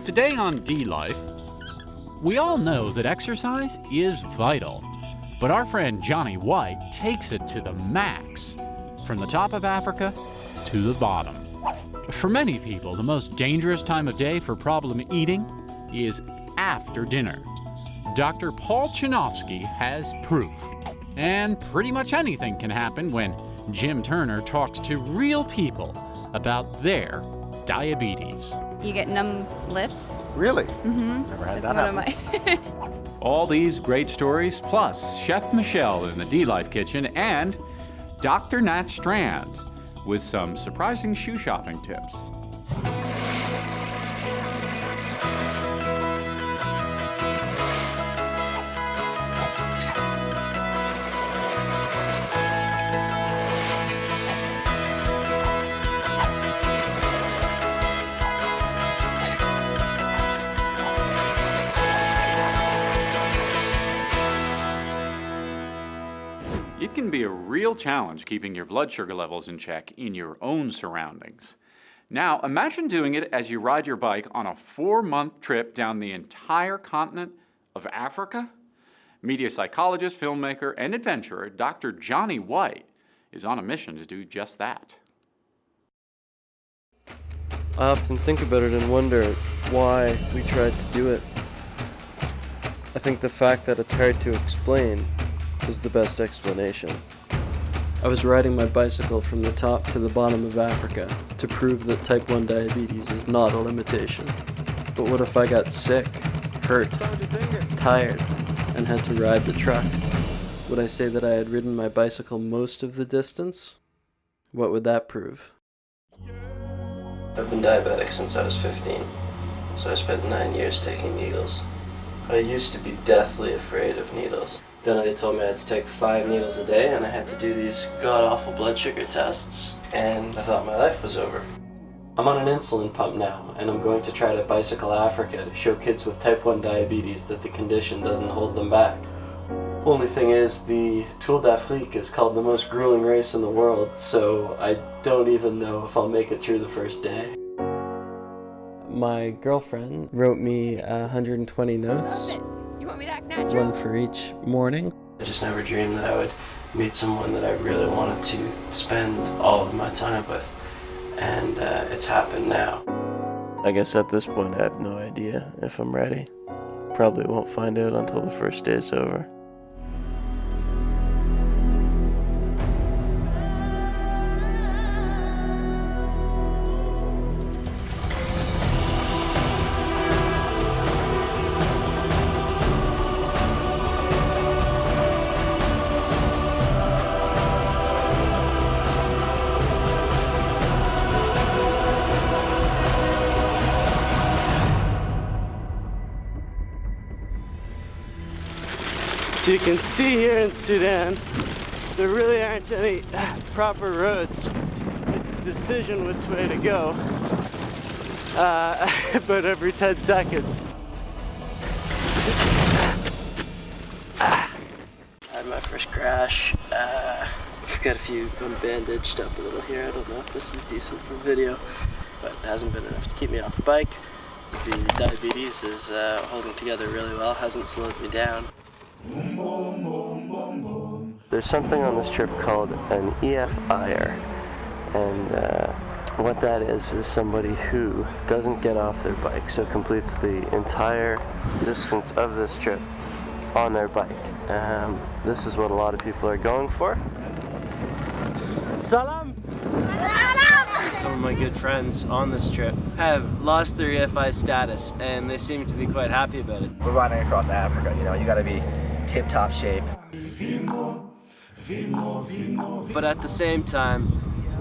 Today on DLife, we all know that exercise is vital, but our friend Johnny White takes it to the max, from the top of Africa to the bottom. For many people, the most dangerous time of day for problem eating is after dinner. Dr. Paul Chinovsky has proof, and pretty much anything can happen when Jim Turner talks to real people about their diabetes. You get numb lips. Really? Mm-hmm. Never had That's that one happen. of my All these great stories, plus Chef Michelle in the DLife kitchen, and Dr. Nat Strand with some surprising shoe shopping tips. It can be a real challenge keeping your blood sugar levels in check in your own surroundings. Now, imagine doing it as you ride your bike on a 4-month trip down the entire continent of Africa. Media psychologist, filmmaker, and adventurer Dr. Johnny White is on a mission to do just that. I often think about it and wonder why we tried to do it. I think the fact that it's hard to explain is the best explanation. I was riding my bicycle from the top to the bottom of Africa to prove that type 1 diabetes is not a limitation. But what if I got sick, hurt, tired, and had to ride the truck? Would I say that I had ridden my bicycle most of the distance? What would that prove? I've been diabetic since I was 15, so I spent 9 years taking needles. I used to be deathly afraid of needles. Then they told me I had to take 5 needles a day and I had to do these god-awful blood sugar tests, and I thought my life was over. I'm on an insulin pump now, and I'm going to try to bicycle Africa to show kids with type 1 diabetes that the condition doesn't hold them back. Only thing is, the Tour d'Afrique is called the most grueling race in the world, so I don't even know if I'll make it through the first day. My girlfriend wrote me 120 notes. You want me to act natural? One for each morning. I just never dreamed that I would meet someone that I really wanted to spend all of my time with, and it's happened now. I guess at this point I have no idea if I'm ready. Probably won't find out until the first day's over. So you can see here in Sudan, there really aren't any proper roads. It's a decision which way to go, about every 10 seconds. I had my first crash. I've got a few, I'm bandaged up a little here. I don't know if this is decent for video, but it hasn't been enough to keep me off the bike. The diabetes is holding together really well, hasn't slowed me down. There's something on this trip called an EFIer, and what that is somebody who doesn't get off their bike, so completes the entire distance of this trip on their bike. This is what a lot of people are going for. Salam! Some of my good friends on this trip have lost their EFI status, and they seem to be quite happy about it. We're riding across Africa, you know, you gotta be tip-top shape. But at the same time,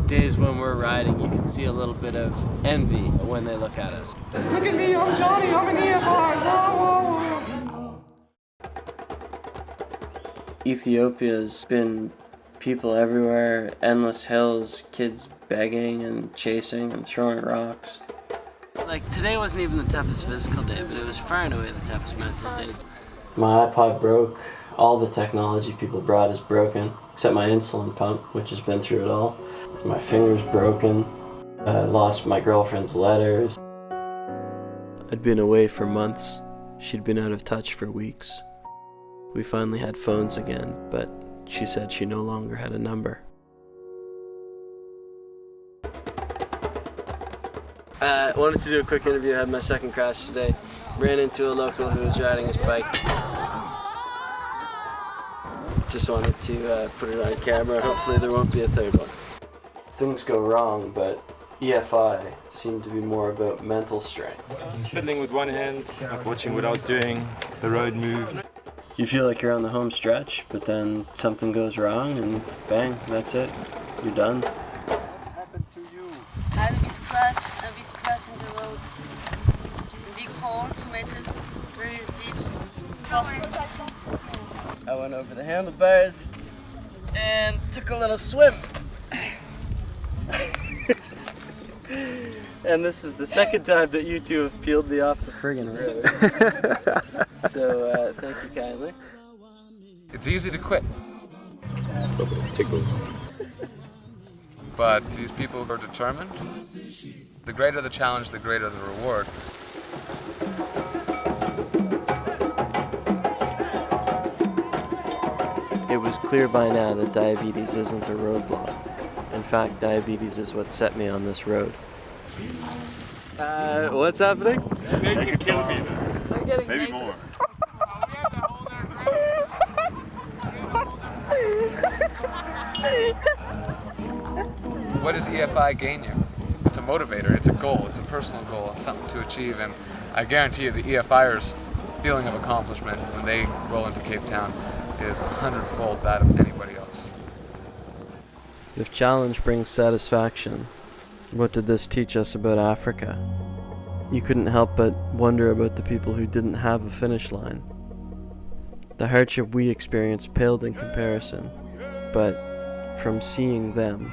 days when we're riding, you can see a little bit of envy when they look at us. Look at me, I'm Johnny, I'm an EFI. Whoa, whoa, whoa. Ethiopia's been people everywhere, endless hills, kids begging and chasing and throwing rocks. Like, today wasn't even the toughest physical day, but it was far and away the toughest mental day. My iPod broke. All the technology people brought is broken, except my insulin pump, which has been through it all. My finger's broken. I lost my girlfriend's letters. I'd been away for months. She'd been out of touch for weeks. We finally had phones again, but she said she no longer had a number. Wanted to do a quick interview. I had my second crash today. Ran into a local who was riding his bike. Just wanted to put it on camera. Hopefully there won't be a third one. Things go wrong, but EFI seemed to be more about mental strength. Fiddling with one hand, not watching what I was doing, the road moved. You feel like you're on the home stretch, but then something goes wrong and bang, that's it. You're done. And we scratched in the road. Big hole, 2 meters, very deep. I went over the handlebars and took a little swim. And this is the second time that you two have peeled me off the friggin' road. So thank you kindly. It's easy to quit. But these people are determined. The greater the challenge, the greater the reward. It was clear by now that diabetes isn't a roadblock. In fact, diabetes is what set me on this road. What's happening? They could kill me though. We're getting Maybe naked. more. What does EFI gain you? It's a motivator, it's a goal, it's a personal goal, it's something to achieve, and I guarantee you the EFIers' feeling of accomplishment when they roll into Cape Town is 100-fold that of anybody else. If challenge brings satisfaction, what did this teach us about Africa? You couldn't help but wonder about the people who didn't have a finish line. The hardship we experienced paled in comparison, but from seeing them,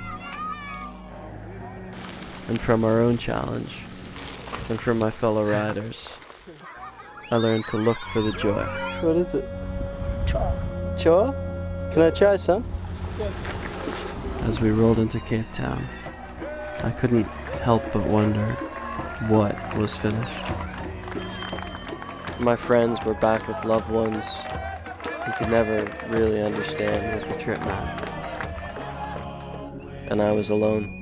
and from our own challenge, and from my fellow riders, I learned to look for the joy. What is it? Choa. Choa? Can I try some? Yes. As we rolled into Cape Town, I couldn't help but wonder what was finished. My friends were back with loved ones who could never really understand what the trip meant. And I was alone.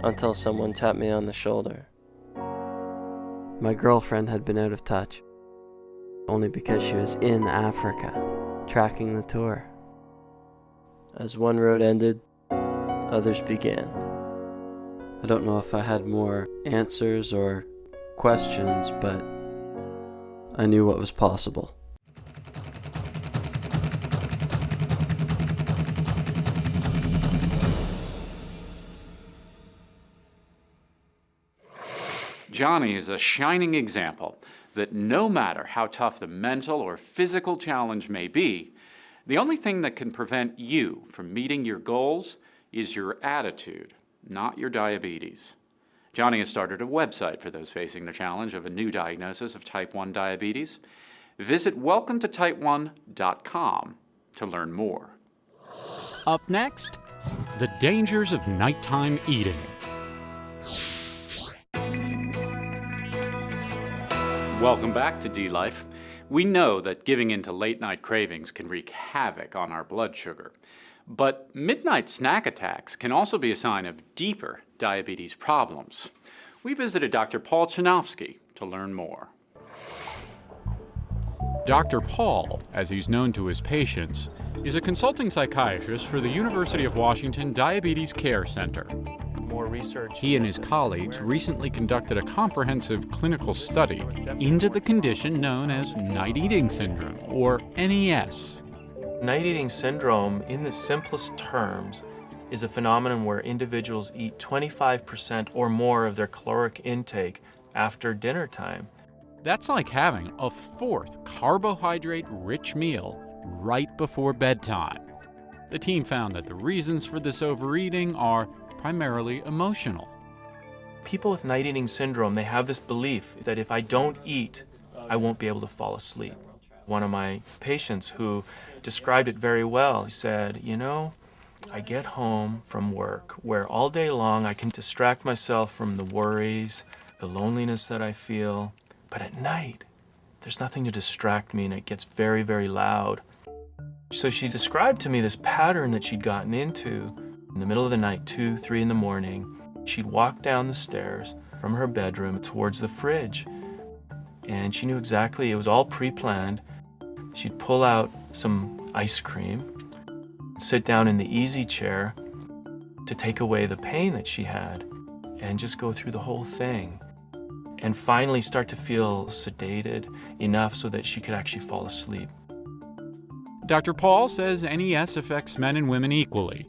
Until someone tapped me on the shoulder. My girlfriend had been out of touch, only because she was in Africa, tracking the tour. As one road ended, others began. I don't know if I had more answers or questions, but I knew what was possible. Johnny is a shining example that no matter how tough the mental or physical challenge may be, the only thing that can prevent you from meeting your goals is your attitude, not your diabetes. Johnny has started a website for those facing the challenge of a new diagnosis of type 1 diabetes. Visit welcometotype1.com to learn more. Up next, the dangers of nighttime eating. Welcome back to DLife. We know that giving in to late-night cravings can wreak havoc on our blood sugar. But midnight snack attacks can also be a sign of deeper diabetes problems. We visited Dr. Paul Chinovsky to learn more. Dr. Paul, as he's known to his patients, is a consulting psychiatrist for the University of Washington Diabetes Care Center. More research. He and his colleagues recently conducted a comprehensive clinical study into the condition known as night eating syndrome, or NES. Night eating syndrome, in the simplest terms, is a phenomenon where individuals eat 25% or more of their caloric intake after dinner time. That's like having a fourth carbohydrate-rich meal right before bedtime. The team found that the reasons for this overeating are primarily emotional. People with night eating syndrome, they have this belief that if I don't eat, I won't be able to fall asleep. One of my patients who described it very well, he said, I get home from work where all day long I can distract myself from the worries, the loneliness that I feel. But at night, there's nothing to distract me and it gets very, very loud. So she described to me this pattern that she'd gotten into. In the middle of the night, 2, 3 in the morning, she'd walk down the stairs from her bedroom towards the fridge. And she knew exactly, it was all pre-planned. She'd pull out some ice cream, sit down in the easy chair to take away the pain that she had, and just go through the whole thing. And finally start to feel sedated enough so that she could actually fall asleep. Dr. Paul says NES affects men and women equally.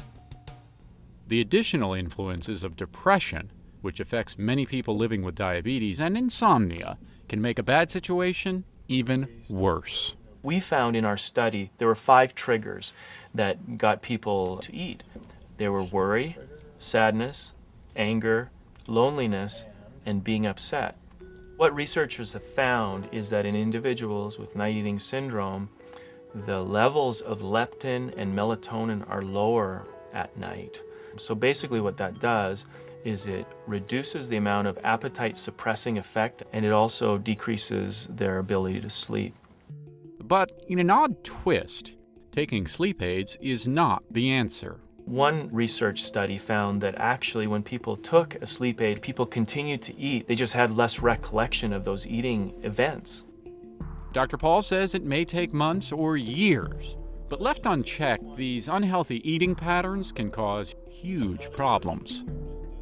The additional influences of depression, which affects many people living with diabetes, and insomnia, can make a bad situation even worse. We found in our study there were 5 triggers that got people to eat. They were worry, sadness, anger, loneliness, and being upset. What researchers have found is that in individuals with night eating syndrome, the levels of leptin and melatonin are lower at night. So basically what that does is it reduces the amount of appetite suppressing effect, and it also decreases their ability to sleep. But in an odd twist, taking sleep aids is not the answer. One research study found that actually when people took a sleep aid, people continued to eat. They just had less recollection of those eating events. Dr. Paul says it may take months or years, but left unchecked, these unhealthy eating patterns can cause huge problems.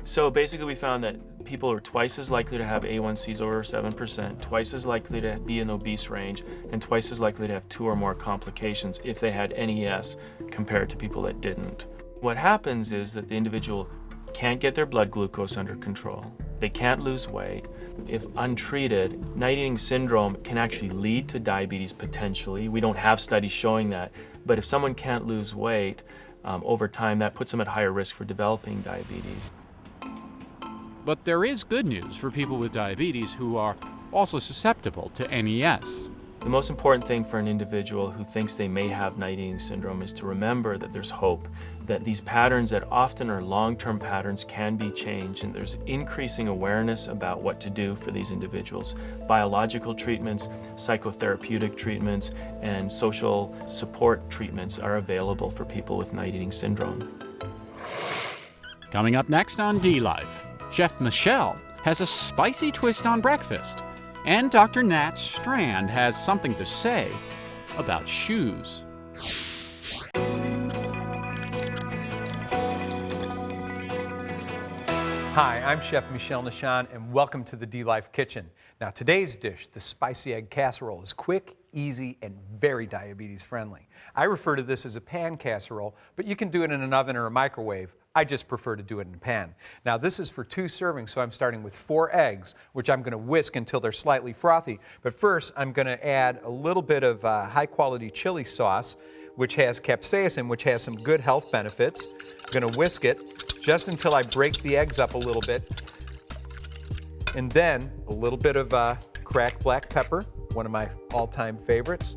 So basically we found that people are twice as likely to have A1Cs over 7%, twice as likely to be in the obese range, and twice as likely to have 2 or more complications if they had NES compared to people that didn't. What happens is that the individual can't get their blood glucose under control. They can't lose weight. If untreated, night eating syndrome can actually lead to diabetes potentially. We don't have studies showing that, but if someone can't lose weight over time, that puts them at higher risk for developing diabetes. But there is good news for people with diabetes who are also susceptible to NES. The most important thing for an individual who thinks they may have night eating syndrome is to remember that there's hope, that these patterns that often are long-term patterns can be changed, and there's increasing awareness about what to do for these individuals. Biological treatments, psychotherapeutic treatments, and social support treatments are available for people with night eating syndrome. Coming up next on DLife, Chef Michelle has a spicy twist on breakfast, and Dr. Nat Strand has something to say about shoes. Hi, I'm Chef Michelle Nishan, and welcome to the DLife Kitchen. Now, today's dish, the spicy egg casserole, is quick, easy, and very diabetes friendly. I refer to this as a pan casserole, but you can do it in an oven or a microwave. I just prefer to do it in a pan. Now, this is for 2 servings, so I'm starting with 4 eggs, which I'm going to whisk until they're slightly frothy. But first, I'm going to add a little bit of high-quality chili sauce, which has capsaicin, which has some good health benefits. I'm going to whisk it just until I break the eggs up a little bit. And then a little bit of cracked black pepper, one of my all-time favorites,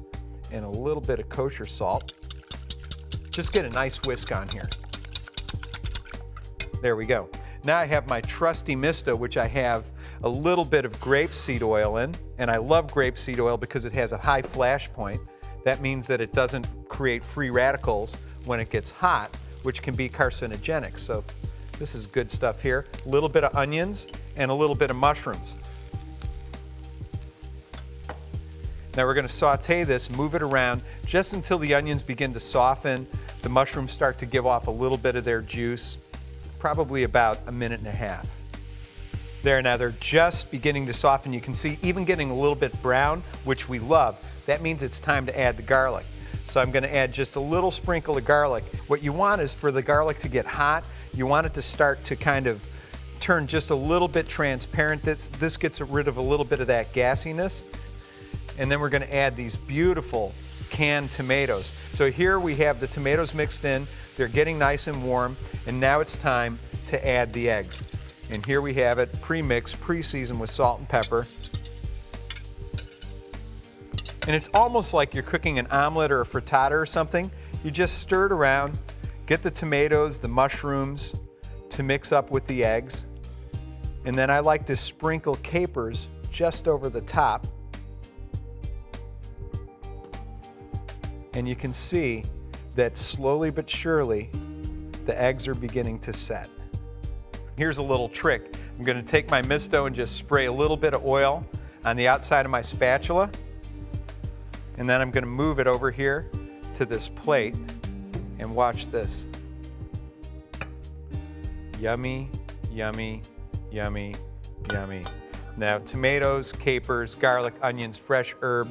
and a little bit of kosher salt. Just get a nice whisk on here. There we go. Now I have my trusty Mista, which I have a little bit of grapeseed oil in, and I love grapeseed oil because it has a high flash point. That means that it doesn't create free radicals when it gets hot, which can be carcinogenic. So this is good stuff here. A little bit of onions and a little bit of mushrooms. Now we're going to saute this, move it around just until the onions begin to soften, the mushrooms start to give off a little bit of their juice, probably about 1.5 minutes. There, now they're just beginning to soften. You can see even getting a little bit brown, which we love. That means it's time to add the garlic. So I'm going to add just a little sprinkle of garlic. What you want is for the garlic to get hot. You want it to start to kind of turn just a little bit transparent. This gets rid of a little bit of that gassiness. And then we're going to add these beautiful canned tomatoes. So here we have the tomatoes mixed in. They're getting nice and warm. And now it's time to add the eggs. And here we have it, pre-mixed, pre-seasoned with salt and pepper. And it's almost like you're cooking an omelet or a frittata or something. You just stir it around, get the tomatoes, the mushrooms to mix up with the eggs. And then I like to sprinkle capers just over the top. And you can see that slowly but surely, the eggs are beginning to set. Here's a little trick. I'm going to take my misto and just spray a little bit of oil on the outside of my spatula. And then I'm going to move it over here to this plate and watch this. Yummy, yummy, yummy, yummy. Now, tomatoes, capers, garlic, onions, fresh herb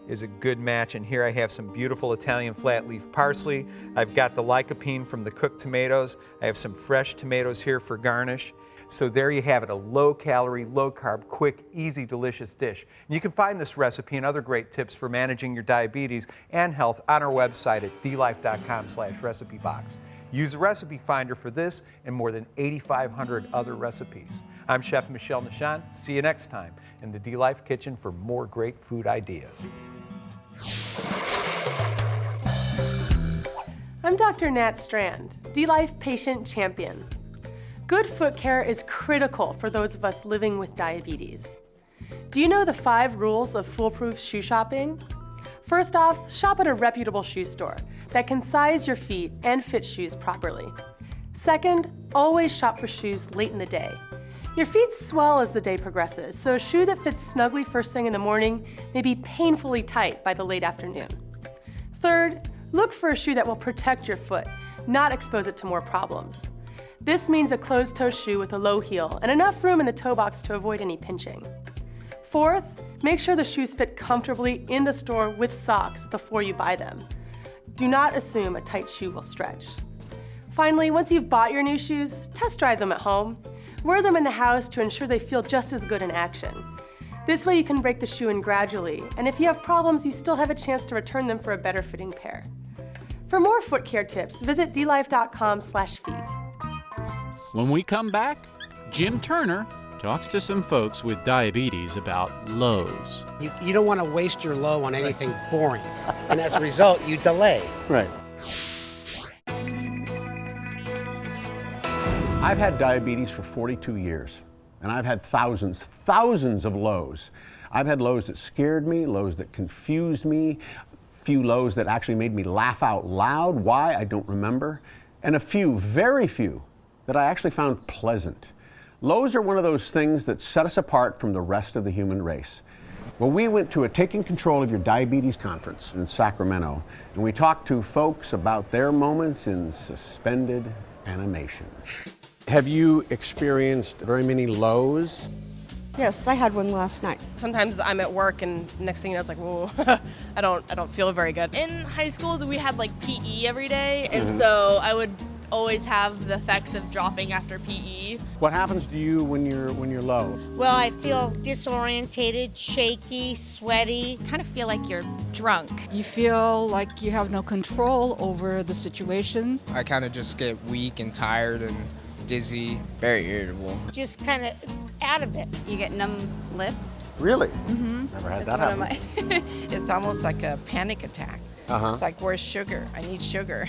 is a good match. And here I have some beautiful Italian flat leaf parsley. I've got the lycopene from the cooked tomatoes. I have some fresh tomatoes here for garnish. So there you have it, a low-calorie, low-carb, quick, easy, delicious dish. And you can find this recipe and other great tips for managing your diabetes and health on our website at DLife.com/recipe-box. Use the recipe finder for this and more than 8,500 other recipes. I'm Chef Michel Nishan. See you next time in the DLife kitchen for more great food ideas. I'm Dr. Nat Strand, DLife patient champion. Good foot care is critical for those of us living with diabetes. Do you know the 5 rules of foolproof shoe shopping? First off, shop at a reputable shoe store that can size your feet and fit shoes properly. Second, always shop for shoes late in the day. Your feet swell as the day progresses, so a shoe that fits snugly first thing in the morning may be painfully tight by the late afternoon. Third, look for a shoe that will protect your foot, not expose it to more problems. This means a closed-toe shoe with a low heel and enough room in the toe box to avoid any pinching. Fourth, make sure the shoes fit comfortably in the store with socks before you buy them. Do not assume a tight shoe will stretch. Finally, once you've bought your new shoes, test drive them at home. Wear them in the house to ensure they feel just as good in action. This way you can break the shoe in gradually, and if you have problems, you still have a chance to return them for a better fitting pair. For more foot care tips, visit DLife.com/feet. When we come back, Jim Turner talks to some folks with diabetes about lows. You don't want to waste your low on anything boring. And as a result, you delay. Right. I've had diabetes for 42 years, and I've had thousands of lows. I've had lows that scared me, lows that confused me, few lows that actually made me laugh out loud. Why? I don't remember. And a few, very few, that I actually found pleasant. Lows are one of those things that set us apart from the rest of the human race. Well, we went to a Taking Control of Your Diabetes conference in Sacramento, and we talked to folks about their moments in suspended animation. Have you experienced very many lows? Yes, I had one last night. Sometimes I'm at work and next thing you know, it's like, whoa, I don't feel very good. In high school, we had like PE every day, and so I would always have the effects of dropping after PE. What happens to you when you're low? Well, I feel disorientated, shaky, sweaty. Kind of feel like you're drunk. You feel like you have no control over the situation. I kind of just get weak and tired and dizzy, very irritable. Just kind of out of it. You get numb lips. Really? Mm-hmm. Never had that happen. It's almost like a panic attack. It's like, where's sugar? I need sugar.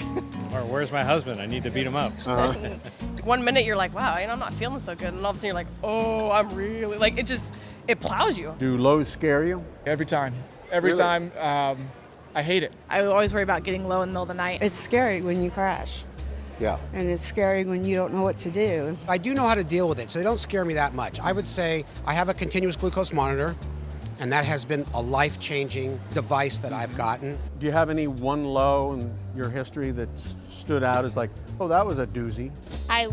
Or where's my husband? I need to beat him up. 1 minute you're like, wow, I'm not feeling so good. And all of a sudden you're like, oh, I'm really, like, it plows you. Do lows scare you? Every time. Every time. I hate it. I always worry about getting low in the middle of the night. It's scary when you crash. Yeah. And it's scary when you don't know what to do. I do know how to deal with it, so they don't scare me that much. I would say I have a continuous glucose monitor, and that has been a life-changing device that I've gotten. Do you have any one low in your history that stood out as like, oh, that was a doozy? I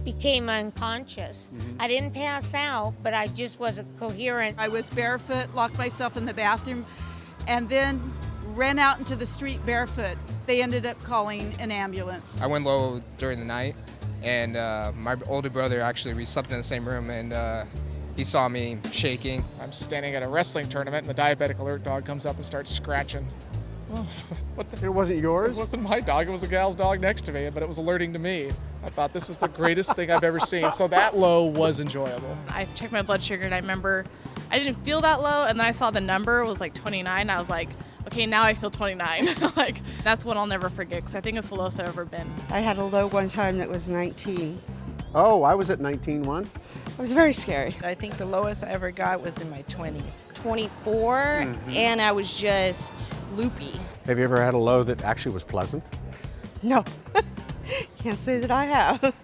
became unconscious. I didn't pass out, but I just wasn't coherent. I was barefoot, locked myself in the bathroom, and then ran out into the street barefoot. They ended up calling an ambulance. I went low during the night, and my older brother, actually, we slept in the same room, and he saw me shaking. I'm standing at a wrestling tournament, and the diabetic alert dog comes up and starts scratching. Well, what the? It wasn't yours? It wasn't my dog. It was a gal's dog next to me, but it was alerting to me. I thought, this is the greatest thing I've ever seen. So that low was enjoyable. I checked my blood sugar, and I remember I didn't feel that low, and then I saw the number was like 29. I was like, okay, now I feel 29. Like, that's one I'll never forget, because I think it's the lowest I've ever been. I had a low one time that was 19. Oh, I was at 19 once. It was very scary. I think the lowest I ever got was in my 20s. 24, and I was just loopy. Have you ever had a low that actually was pleasant? No. Can't say that I have.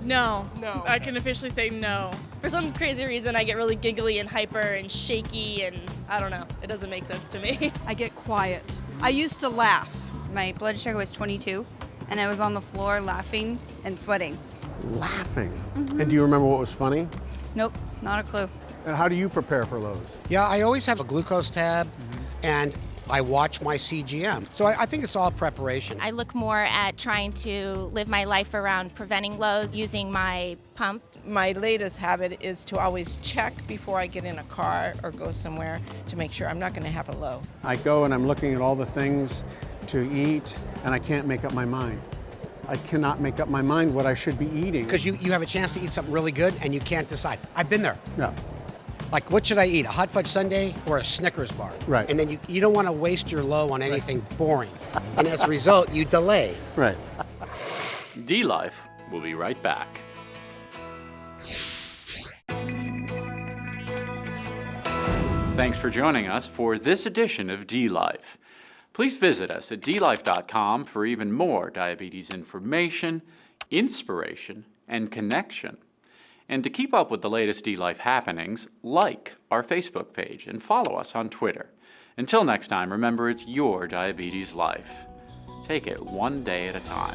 No. I can officially say no. For some crazy reason, I get really giggly and hyper and shaky, and I don't know. It doesn't make sense to me. I get quiet. I used to laugh. My blood sugar was 22, and I was on the floor laughing and sweating. Laughing. And do you remember what was funny? Nope, not a clue. And how do you prepare for lows? Yeah, I always have a glucose tab, and I watch my CGM. So I think it's all preparation. I look more at trying to live my life around preventing lows using my pump. My latest habit is to always check before I get in a car or go somewhere to make sure I'm not going to have a low. I go and I'm looking at all the things to eat, and I can't make up my mind. I cannot make up my mind what I should be eating. Because you have a chance to eat something really good, and you can't decide. I've been there. Yeah. Like, what should I eat, a hot fudge sundae or a Snickers bar? Right. And then you don't want to waste your low on anything boring. And as a result, you delay. Right. DLife will be right back. Thanks for joining us for this edition of DLife. Please visit us at DLife.com for even more diabetes information, inspiration, and connection. And to keep up with the latest DLife happenings, like our Facebook page and follow us on Twitter. Until next time, remember it's your diabetes life. Take it one day at a time.